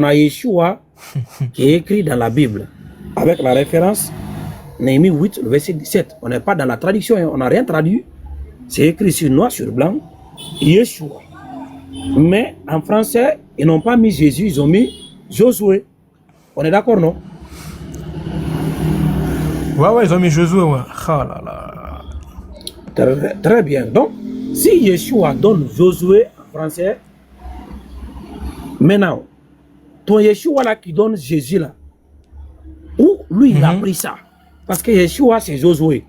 On a Yeshua qui est écrit dans la Bible avec la référence Néhémie 8, le verset 17. On n'est pas dans la traduction, on n'a rien traduit. C'est écrit sur noir sur blanc, Yeshua. Mais en français, ils n'ont pas mis Jésus, ils ont mis Josué. On est d'accord, non? Ouais, ils ont mis Josué, ouais. Ah là là. Très bien. Donc, si Yeshua donne Josué en français, maintenant, ton Yeshua là qui donne Jésus là, où lui il a pris ça? Parce que Yeshua c'est Josué.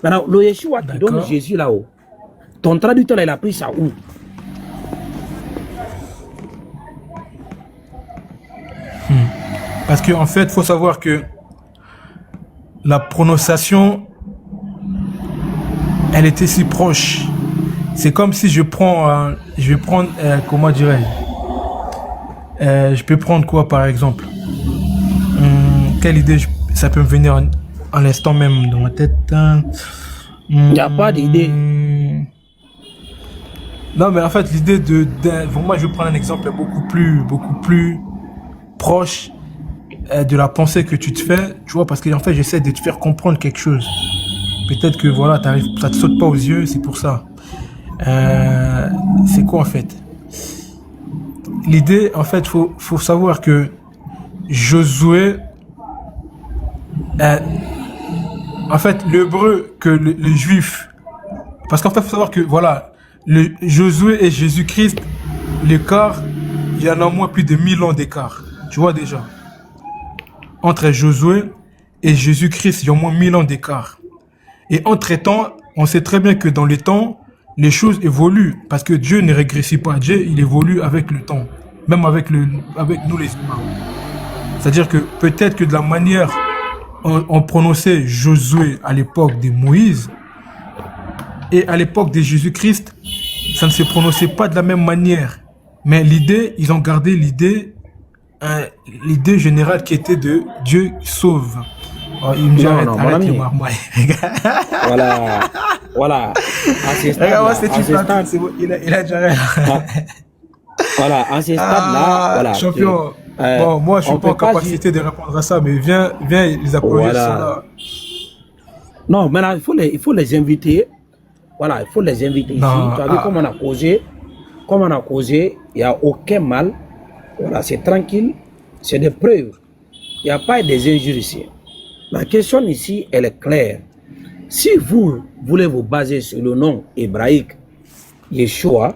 Maintenant, le Yeshua qui donne Jésus là-haut, ton traducteur il a pris ça où? Parce qu'en fait, il faut savoir que la prononciation, elle était si proche. C'est comme si je prends, je vais prendre, comment dirais-je, je peux prendre quoi par exemple? Quelle idée ça peut me venir en l'instant même dans ma tête? Il n'y a pas d'idée. Non, mais en fait, l'idée pour moi, je vais prendre un exemple beaucoup plus proche de la pensée que tu te fais, tu vois, parce que en fait, j'essaie de te faire comprendre quelque chose. Peut-être que voilà, ça te saute pas aux yeux, c'est pour ça. C'est quoi en fait? L'idée, en fait, faut savoir que Josué, en fait, l'hébreu que les juifs, parce qu'en fait, faut savoir que voilà, le Josué et Jésus-Christ, l'écart, il y en a au moins plus de 1000 ans d'écart. Tu vois déjà. Entre Josué et Jésus-Christ, il y a au moins 1000 ans d'écart. Et entre-temps, on sait très bien que dans les temps, les choses évoluent. Parce que Dieu ne régresse pas. Dieu, il évolue avec le temps. Même avec nous les humains. C'est-à-dire que peut-être que de la manière on prononçait Josué à l'époque de Moïse et à l'époque de Jésus-Christ, ça ne se prononçait pas de la même manière. Mais l'idée, ils ont gardé l'idée générale qui était de Dieu sauve. Oh, il me dit arrête, Voilà. Regarde-moi cette petite c'est bon, il a déjà rien. Voilà, en ces stades-là, voilà. Champion, bon, moi je suis pas en capacité de répondre à ça, mais viens les applaudissements là. Non, maintenant il faut les inviter. Voilà, il faut les inviter ici. Tu as vu comment on a causé, il n'y a aucun mal. Voilà, c'est tranquille, c'est des preuves. Il n'y a pas des injures ici. La question ici, elle est claire. Si vous voulez vous baser sur le nom hébraïque Yeshua,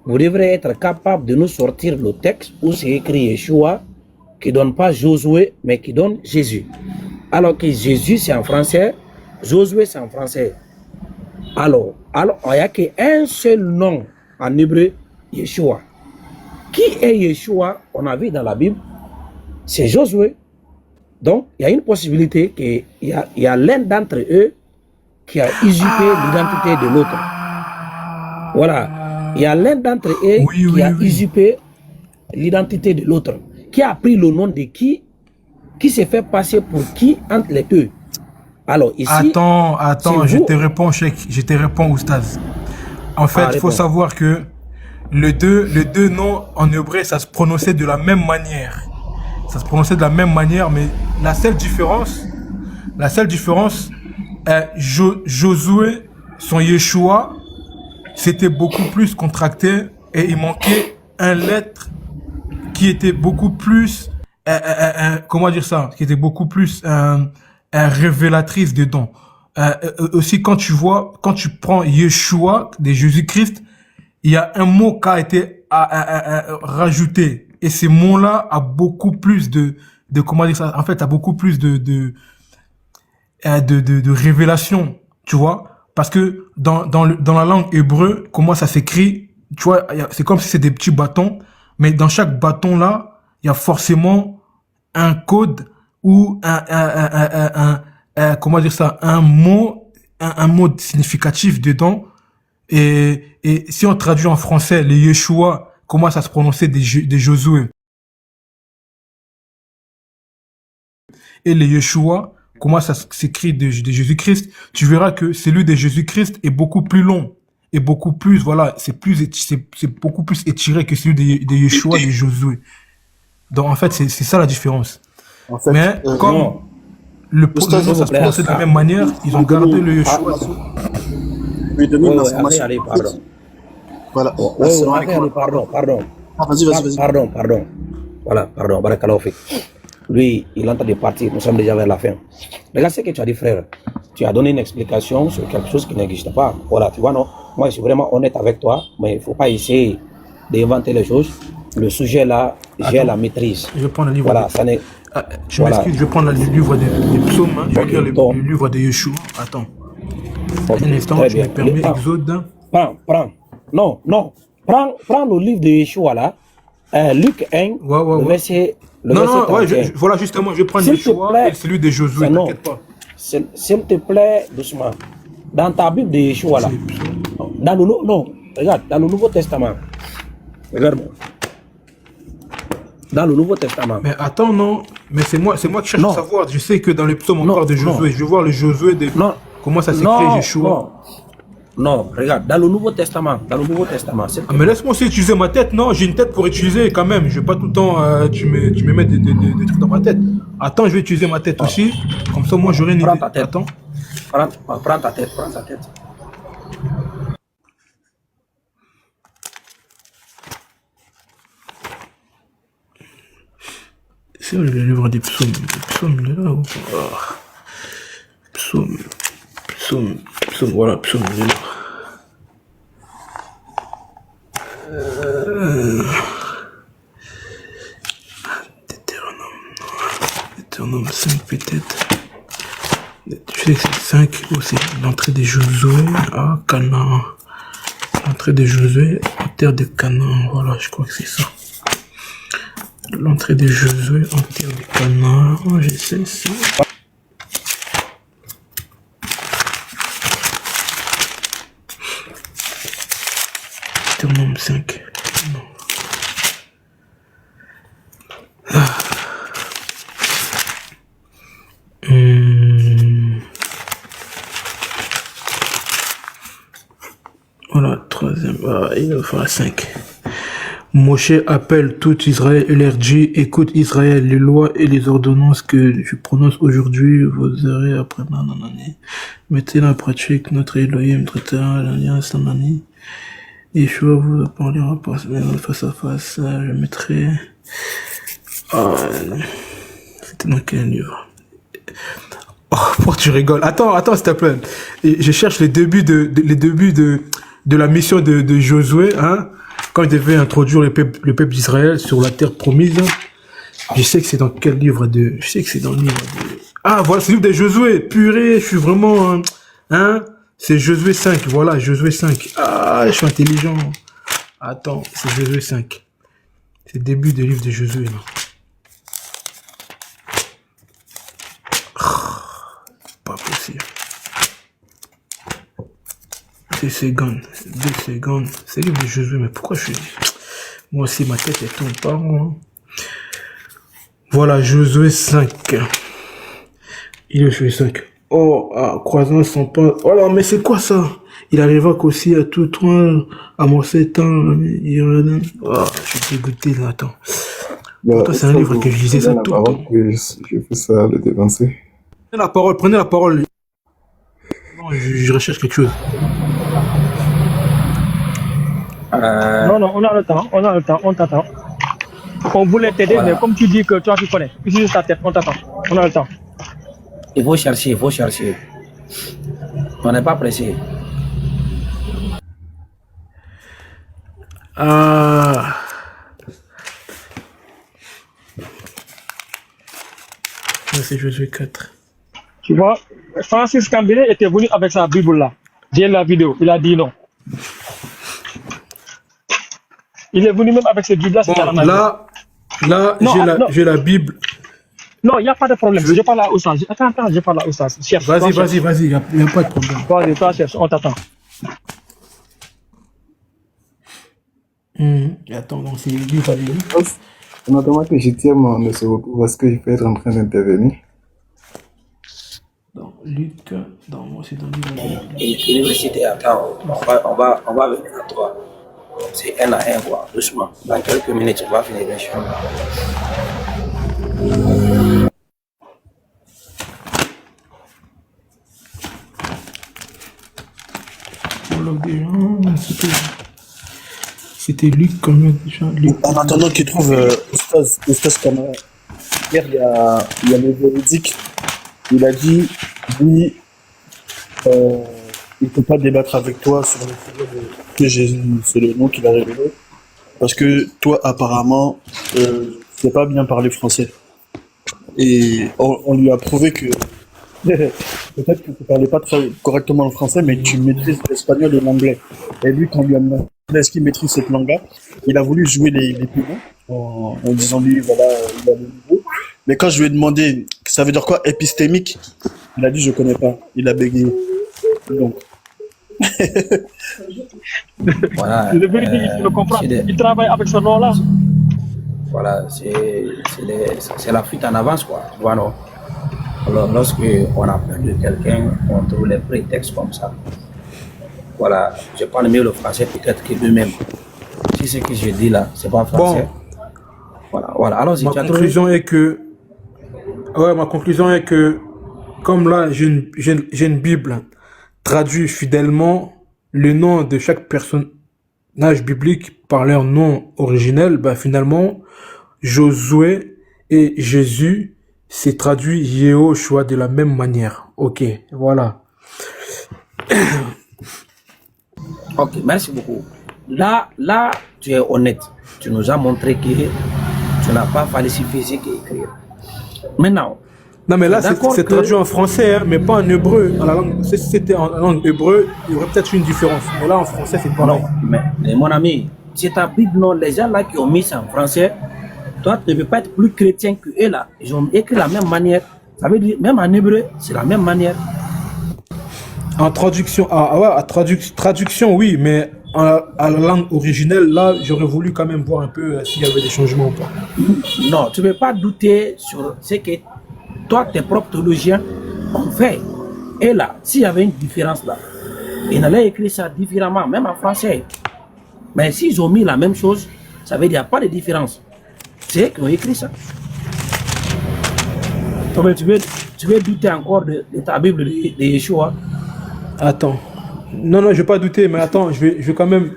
vous devrez être capable de nous sortir le texte où c'est écrit Yeshua, qui ne donne pas Josué, mais qui donne Jésus. Alors que Jésus, c'est en français, Josué, c'est en français. Alors il n'y a qu'un seul nom en hébreu, Yeshua. Qui est Yeshua? On a vu dans la Bible, c'est Josué. Donc, il y a une possibilité qu'il y a l'un d'entre eux qui a usurpé l'identité de l'autre. Voilà. Il y a l'un d'entre eux qui a usurpé l'identité de l'autre. Qui a pris le nom de qui s'est fait passer pour qui entre les deux. Alors, ici... Attends, je te réponds, Cheikh. Je te réponds, Oustaz. En fait, il faut savoir que les deux noms en hébreu, ça se prononçait de la même manière. Ça se prononçait de la même manière, mais la seule différence, Josué, son Yeshua, c'était beaucoup plus contracté et il manquait un lettre qui était beaucoup plus, comment dire ça, qui était beaucoup plus révélatrice dedans. Aussi, quand tu prends Yeshua de Jésus-Christ, il y a un mot qui a été rajouté. Et ce mot-là a beaucoup plus de comment dire ça, en fait, a beaucoup plus de révélation, tu vois. Parce que dans la langue hébreu, comment ça s'écrit, tu vois, c'est comme si c'est des petits bâtons, mais dans chaque bâton là, il y a forcément un code ou comment dire ça, un mot significatif dedans. Et si on traduit en français les Yeshua, comment ça se prononçait des Josué, et les Yeshua, comment ça s'écrit de Jésus-Christ, tu verras que celui de Jésus-Christ est beaucoup plus long et beaucoup plus, voilà, c'est beaucoup plus étiré que celui de Yeshua et de Josué. Donc en fait, c'est ça la différence. En fait, Mais comme Non. le Oustaz, ça se passe de la même manière, ils ont gardé le Yeshua. lui donner Oui, une oui, allez, information. allez, pardon. Voilà. Oui, oui, Assalamu allez, alaikum. allez, pardon. Ah, vas-y. Pardon. Voilà, pardon, Barakallahu fik. Lui, il est en train de partir, nous sommes déjà vers la fin. Regarde ce que tu as dit, frère. Tu as donné une explication sur quelque chose qui n'existe pas. Voilà, tu vois, non? Moi, je suis vraiment honnête avec toi, mais il ne faut pas essayer d'inventer les choses. Le sujet là, j'ai la maîtrise. Je vais prendre le livre. Voilà, ça n'est. Je m'excuse, je vais prendre le livre des psaumes. Hein. Je vais lire le livre de Yeshua. Attends. Un instant, Très je me bien. permets, Exode. Prends. Non. Prends le livre de Yeshua là. Luc 1, Ouais. le verset. Non, 31. voilà, justement, je vais prendre S'il te Yeshua plaît. et celui de Josué, Non. t'inquiète pas. S'il te plaît, doucement. Dans ta Bible de Yeshua là. Regarde, dans le Nouveau Testament. Regarde-moi. Dans le Nouveau Testament. Mais attends, non. Mais c'est moi qui cherche Non. à savoir. Je sais que dans les psaumes, on Non, parle de Josué. non. Je veux voir le Josué de. Non. Comment ça s'écrit, Yeshua. Non, regarde, dans le Nouveau Testament. C'est Ah, mais laisse-moi aussi utiliser ma tête, non? J'ai une tête pour utiliser quand même. Je vais pas tout le temps, tu me mets des trucs dans ma tête. Attends, je vais utiliser ma tête aussi. Comme ça, moi, j'aurai une Prends idée. ta tête. Attends. Prends ta tête. C'est le livre des psaumes. Le psaume, il est là. Psaume. Voilà, psaume, il est là. Deutéronome 5 peut-être. Je sais que c'est 5 aussi. L'entrée de Josué à Canaan. L'entrée de Josué en terre de Canaan. Voilà, je crois que c'est ça. L'entrée de Josué en terre de Canaan. Je sais ça. Deutéronome 5. Non. Voilà, troisième. Il va faire 5. Moshe appelle tout Israël et leur dit, écoute Israël, les lois et les ordonnances que je prononce aujourd'hui, vous aurez après nanani. Mettez en pratique, notre Elohim traitera l'alliance nanani. Yeshua vous parlera face à face, je mettrai... C'était dans quel livre? Oh, pourquoi tu rigoles? Attends, s'il te plaît. Et je cherche les débuts de la mission de Josué, hein, quand il devait introduire le peuple d'Israël sur la terre promise. Je sais que c'est dans quel livre je sais que c'est dans le livre de... Ah, voilà, c'est le livre de Josué. Purée, je suis vraiment... Hein, c'est Josué 5, voilà, Josué 5. Ah, je suis intelligent. Attends, c'est Josué 5. C'est le début du livre de Josué, là. Pas possible. 2 secondes. C'est le livre de Josué, mais pourquoi je suis... Moi aussi, ma tête, elle tourne pas, moi. Voilà, Josué 5. Il est Josué 5. Oh, croisant son pas. Oh là, mais c'est quoi ça? Il arriva qu'aussi à tout toi, à mon 7 ans, oh, je suis dégoûté là, attends. Pourtant, c'est un livre que je lisais ça tout le temps. Je fais ça, le dévancer. Prenez la parole. Non, je recherche quelque chose. Non, on a le temps, on t'attend. On voulait t'aider, Voilà. mais comme tu dis que toi tu connais, utilise ta tête, on t'attend. On a le temps. Il faut chercher. On n'est pas pressé. Ah. Ça, c'est Josué 4. Tu vois, Francis Cambéré était venu avec sa Bible là. J'ai la vidéo, il a dit non. Il est venu même avec cette Bible là, c'est Bon, là, Non, j'ai la Bible. Non, il n'y a pas de problème. Je parle à Oustaz. Attends, je parle à Oustaz. Cherche. Vas-y, il n'y a pas de problème. Vas-y, toi, cherche, on t'attend. Attends, donc c'est le livre à lire. En attendant que je tiens mon se repos, parce que je peux être en train d'intervenir. Dans Luc, moi c'est dans le livre. Université, attends, on va venir à toi. C'est un à un, quoi, doucement. Dans quelques minutes, on va finir, bien sûr. C'était Luc quand même déjà. En attendant qu'il trouve Oustaz Kamara, hier il y a le véridique, il a dit oui, il ne peut pas débattre avec toi sur le sujet que Jésus, c'est le nom qu'il a révélé, parce que toi apparemment tu sais pas bien parler français. Et on lui a prouvé que peut-être que tu parlais pas très correctement le français, mais tu maîtrises l'espagnol et l'anglais. Et lui, quand on lui a demandé est-ce qu'il maîtrise cette langue-là, il a voulu jouer les pigeons en disant lui, voilà, il a le niveau. Mais quand je lui ai demandé ça veut dire quoi épistémique, il a dit je connais pas. Il a bégayé. Donc. Voilà. Le véridique, il faut le comprendre. Il travaille avec ce nom-là. Voilà, c'est la fuite en avance, quoi. Voilà. Alors, lorsque on a perdu quelqu'un, on trouve les prétextes comme ça. Voilà, je parle mieux le français peut-être que lui-même. Si ce que je dis là, c'est pas français. Bon. Voilà. Alors, ma conclusion est que, comme là, j'ai une Bible traduit fidèlement le nom de chaque personnage biblique par leur nom originel, ben finalement, Josué et Jésus s'est traduit Yehoshua de la même manière. Ok, voilà. Ok, merci beaucoup. Là, tu es honnête. Tu nous as montré que tu n'as pas falsifié ce qui est écrit. Maintenant. Non, mais là, c'est traduit en français, hein, mais pas en hébreu. Si c'était en langue hébreu, il y aurait peut-être une différence. Mais là, en français, c'est pas non. Mais mon ami, c'est ta Bible, non. Les gens là qui ont mis ça en français, toi, tu ne peux pas être plus chrétien qu'eux là. Ils ont écrit de la même manière. Ça veut dire, même en hébreu, c'est la même manière. En traduction, traduction, oui, mais à la langue originelle, là, j'aurais voulu quand même voir un peu s'il y avait des changements ou pas. Non, tu ne peux pas douter sur ce que toi, tes propres théologiens ont fait. Et là, s'il y avait une différence là, ils allaient écrire ça différemment, même en français. Mais s'ils ont mis la même chose, ça veut dire qu'il n'y a pas de différence. C'est eux qui ont écrit ça. Donc, tu veux douter encore de ta Bible de Yeshua? Attends. Non, je ne vais pas douter, mais attends, je vais quand même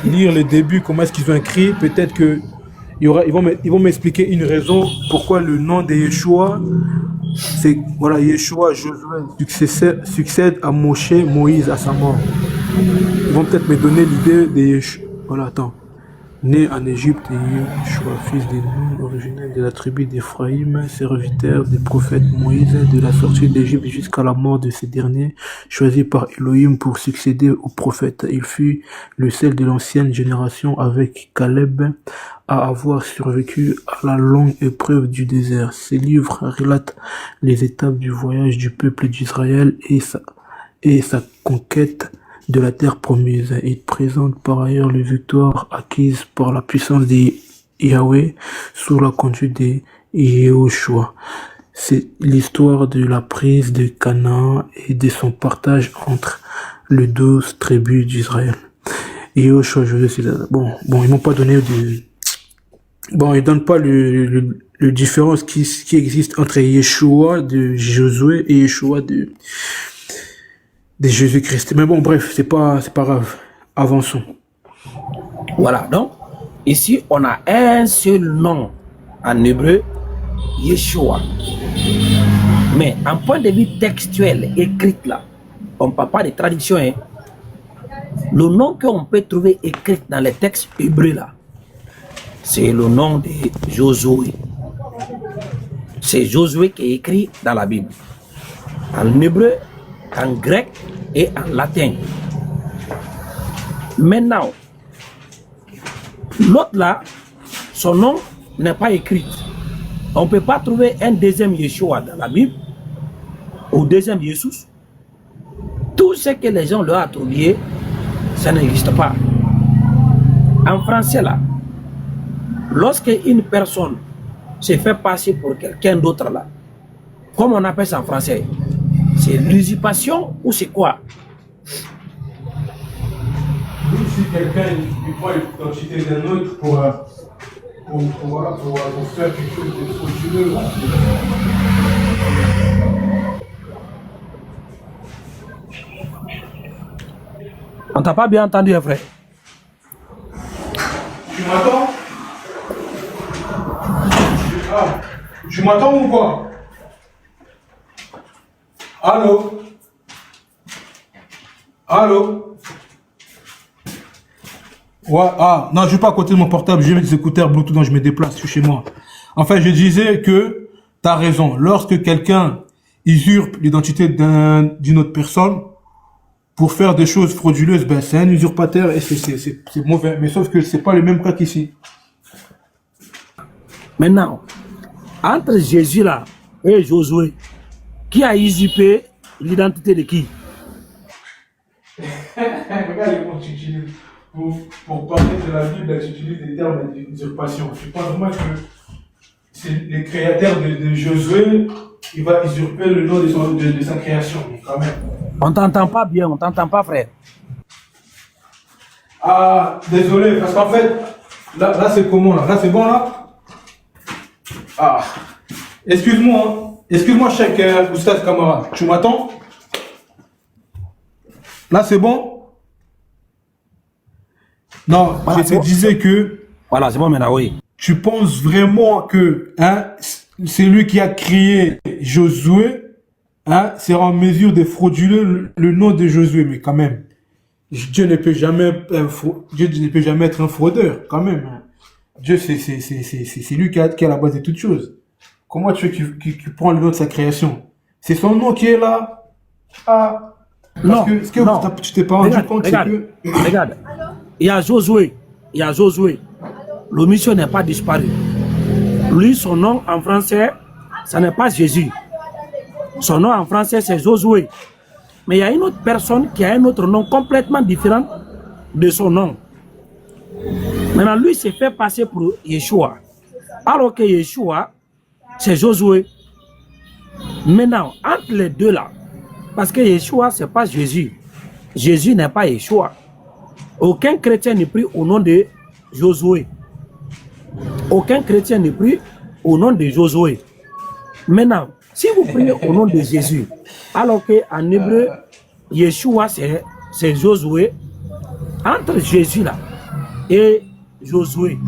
lire le début, comment est-ce qu'ils ont écrit. Peut-être que ils vont m'expliquer une raison pourquoi le nom de Yeshua, c'est, voilà, Yeshua, Josué, succède à Moshe, Moïse, à sa mort. Ils vont peut-être me donner l'idée de Yeshua. Voilà, attends. Né en Égypte, Yeshua, fils des noms originels de la tribu d'Éphraïm, serviteur des prophètes Moïse, de la sortie d'Égypte jusqu'à la mort de ces derniers, choisi par Elohim pour succéder aux prophètes. Il fut le seul de l'ancienne génération avec Caleb à avoir survécu à la longue épreuve du désert. Ces livres relatent les étapes du voyage du peuple d'Israël et sa conquête de la terre promise. Il présente par ailleurs les victoires acquises par la puissance de Yahweh sous la conduite de Yehoshua. C'est l'histoire de la prise de Canaan et de son partage entre les 12 tribus d'Israël. Yehoshua, bon, ils m'ont pas donné ils donnent pas le différence qui existe entre Yeshua de Josué et Yeshua de Jésus-Christ. Mais bon, bref, c'est pas grave. Avançons. Voilà, donc, ici, on a un seul nom en hébreu, Yeshua. Mais en point de vue textuel, écrit là, on ne parle pas de traduction, hein. Le nom qu'on peut trouver écrit dans les textes hébreux là, c'est le nom de Josué. C'est Josué qui est écrit dans la Bible. En hébreu, en grec et en latin. Maintenant, l'autre là, son nom n'est pas écrit. On ne peut pas trouver un deuxième Yeshua dans la Bible, ou deuxième Jésus. Tout ce que les gens leur ont attribué, ça n'existe pas. En français là, lorsque une personne se fait passer pour quelqu'un d'autre là, comme on appelle ça en français, c'est l'usurpation ou c'est quoi? Si quelqu'un il prend l'identité d'un autre pour faire quelque chose de frauduleux. On t'a pas bien entendu, frère. Tu m'entends? Ah, tu m'entends ou quoi? Allô? Allô? Ouais, ah, non, je suis pas à côté de mon portable, j'ai mis des écouteurs Bluetooth, donc je me déplace, je suis chez moi. Enfin, je disais que tu as raison. Lorsque quelqu'un usurpe l'identité d'une autre personne pour faire des choses frauduleuses, ben, c'est un usurpateur et c'est mauvais. Mais sauf que c'est pas le même cas qu'ici. Maintenant, entre Jésus là et Josué, qui a usurpé l'identité de qui? Regarde les mots que tu utilises. Pour parler de la Bible, tu utilises des termes d'usurpation. Je pense vraiment que c'est le créateur de Josué, il va usurper le nom de sa création, quand même. On t'entend pas bien, on t'entend pas, frère. Ah, désolé, parce qu'en fait, là c'est comment là? Là c'est bon là? Ah, excuse-moi, hein. Excuse-moi, Cheikh Oustaz Kamara, tu m'attends? Là c'est bon? Non, Voilà, je te disais que... Voilà, c'est bon maintenant, oui. Tu penses vraiment que c'est lui qui a créé Josué, sera en mesure de frauduler le nom de Josué, mais quand même, Dieu ne peut jamais être un fraudeur, quand même. Dieu, c'est lui qui est à la base de toutes choses. Comment tu veux qu'il prend le nom de sa création? C'est son nom qui est là. Ah. Parce que ce que tu t'es pas rendu compte, c'est que... Regarde, il y a Josué, le mission n'est pas disparu. Lui, son nom en français, ça n'est pas Jésus. Son nom en français, c'est Josué. Mais il y a une autre personne qui a un autre nom complètement différent de son nom. Maintenant, lui s'est fait passer pour Yeshua. Alors que Yeshua, c'est Josué. Maintenant, entre les deux là, parce que Yeshua, ce n'est pas Jésus. Jésus n'est pas Yeshua. Aucun chrétien n'est pris au nom de Josué. Aucun chrétien n'est pris au nom de Josué. Maintenant, si vous priez au nom de Jésus, alors qu'en hébreu, Yeshua, c'est Josué, entre Jésus là et Josué,